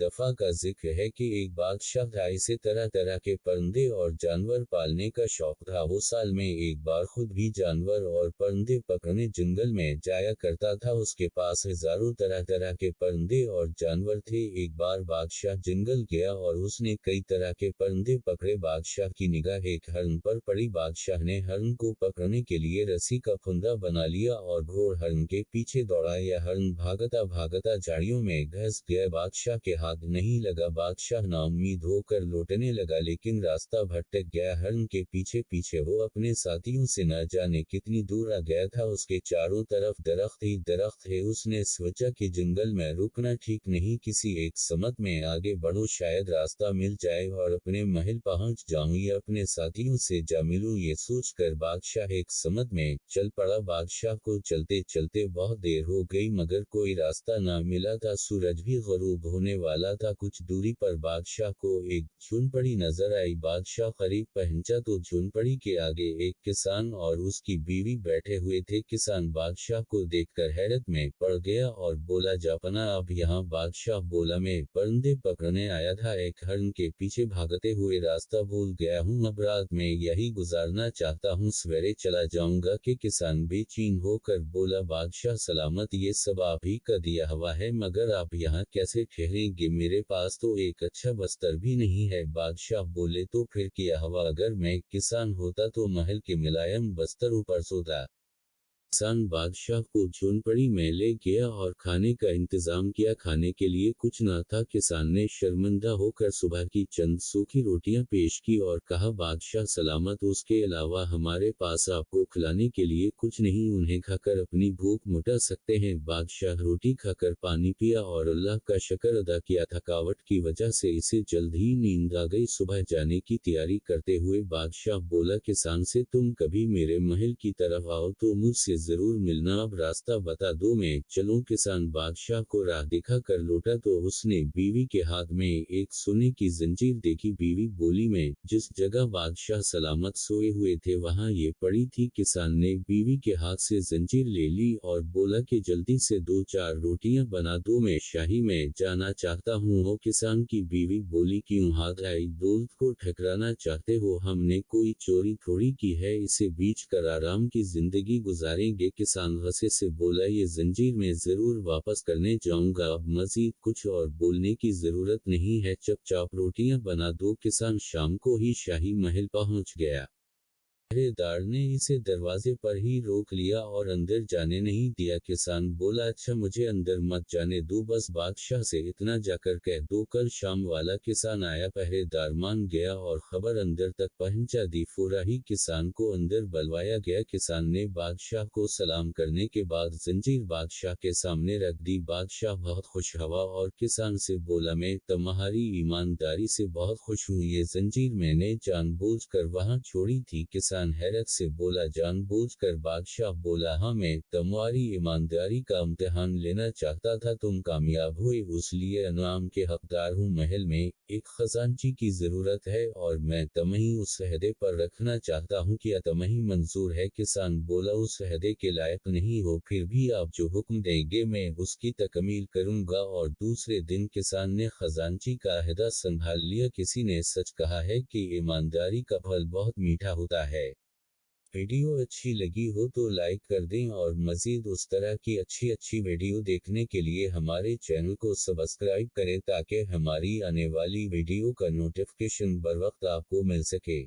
दफा का जिक्र है कि एक बादशाह था, इसे तरह तरह के परिंदे और जानवर पालने का शौक था। वो साल में एक बार खुद भी जानवर और परिंदे पकड़ने जंगल में जाया करता था। उसके पास हजारों तरह तरह के परिंदे और जानवर थे। एक बार बादशाह जंगल गया और उसने कई तरह के परिंदे पकड़े। बादशाह की निगाह एक हरण पर पड़ी। बादशाह ने हरण को पकड़ने के लिए रस्सी का फंदा बना लिया और घोड़ हरण के पीछे दौड़ा। यह हरण भागता भागता झाड़ियों में घुस गया। बादशाह के हाथ नहीं लगा। बादशाह नाउम्मीद होकर लौटने लगा, लेकिन रास्ता भटक गया। हरण के पीछे पीछे वो अपने साथियों से न जाने कितनी दूर आ गया था। उसके चारों तरफ दरख्त ही दरख्त है। उसने सोचा कि जंगल में रुकना ठीक नहीं, किसी एक समत में आगे बढ़ो, शायद रास्ता मिल जाए और अपने महल पहुंच जाऊं या अपने साथियों से जा मिलूं। ये सोचकर बादशाह एक समत में चल पड़ा। बादशाह को चलते चलते बहुत देर हो गई मगर कोई रास्ता ना मिला था। सूरज भी ग़ुरूब होने वाला था। कुछ दूरी पर बादशाह को एक झोंपड़ी नजर आई। बादशाह करीब पहुंचा तो झोंपड़ी के आगे एक किसान और उसकी बीवी बैठे हुए थे। किसान बादशाह को देखकर हैरत में पड़ गया और बोला, जापना आप यहाँ? बादशाह बोला, मैं परिंदे पकड़ने आया था, एक हरण के पीछे भागते हुए रास्ता भूल गया हूँ, अब रात में यही गुजारना चाहता हूँ, सवेरे चला जाऊंगा। कि किसान बेचैन होकर बोला, बादशाह सलामत, ये सब आप ही का दिया हुआ है, मगर आप यहाँ कैसे ठहरेंगे? मेरे पास तो एक अच्छा बस्तर भी नहीं है। बादशाह बोले, तो फिर क्या हुआ? अगर मैं किसान होता तो महल के मुलायम बस्तरों पर सोता। किसान बादशाह को झोंपड़ी में ले गया और खाने का इंतजाम किया। खाने के लिए कुछ न था। किसान ने शर्मिंदा होकर सुबह की चंद सूखी रोटियां पेश की और कहा, बादशाह सलामत, उसके अलावा हमारे पास आपको खिलाने के लिए कुछ नहीं, उन्हें खाकर अपनी भूख मिटा सकते हैं। बादशाह रोटी खाकर पानी पिया और अल्लाह का शुक्र अदा किया। थकावट की वजह से इसे जल्द ही नींद आ गई। सुबह जाने की तैयारी करते हुए बादशाह बोला किसान से, तुम कभी मेरे महल की तरफ आओ तो मुझसे जरूर मिलना, अब रास्ता बता दो, मैं चलूं। किसान बादशाह को राह दिखा कर लौटा तो उसने बीवी के हाथ में एक सोने की जंजीर देखी। बीवी बोली, मैं जिस जगह बादशाह सलामत सोए हुए थे वहां ये पड़ी थी। किसान ने बीवी के हाथ से जंजीर ले ली और बोला कि जल्दी से 2-4 रोटियां बना दो, मैं शाही में जाना चाहता हूँ। वो किसान की बीवी बोली, क्यों हाथ आई दौलत को ठकराना चाहते हो? हमने कोई चोरी थोड़ी की है, इसे बेच कर आराम की जिंदगी गुजारेंगे। किसान गुस्से से बोला, ये जंजीर मैं जरूर वापस करने जाऊंगा, अब मजीद कुछ और बोलने की जरूरत नहीं है, चुपचाप रोटियां बना दो। किसान शाम को ही शाही महल पहुंच गया। पहरेदार ने इसे दरवाजे पर ही रोक लिया और अंदर जाने नहीं दिया। किसान बोला, अच्छा मुझे अंदर मत जाने दो, बस बादशाह से इतना जाकर कह दो कल शाम वाला किसान आया। पहरेदार मान गया और खबर अंदर तक पहुंचा दी। फौरन ही किसान को अंदर बुलवाया गया। किसान ने बादशाह को सलाम करने के बाद जंजीर बादशाह के सामने रख दी। बादशाह बहुत खुश हुआ और किसान से बोला, मैं तुम्हारी ईमानदारी से बहुत खुश हूँ, ये जंजीर मैंने जानबूझकर वहां छोड़ी थी। किसान हैरत से बोला, जानबूझकर? बादशाह बोला, हाँ, मैं तुम्हारी ईमानदारी का इम्तिहान लेना चाहता था, तुम कामयाब हुए, इसलिए इनाम के हकदार हूँ। महल में एक खजांची की जरूरत है और मैं तुम्हें उस अहदे पर रखना चाहता हूँ, क्या तुम्हें मंजूर है? किसान बोला, उस अहदे के लायक नहीं हो, फिर भी आप जो हुक्म देंगे मैं उसकी तकमील करूंगा। और दूसरे दिन किसान ने खजांची का अहदा संभाल लिया। किसी ने सच कहा है कि ईमानदारी का फल बहुत मीठा होता है। वीडियो अच्छी लगी हो तो लाइक कर दें और मजीद उस तरह की अच्छी वीडियो देखने के लिए हमारे चैनल को सब्सक्राइब करें ताकि हमारी आने वाली वीडियो का नोटिफिकेशन बर वक्त आपको मिल सके।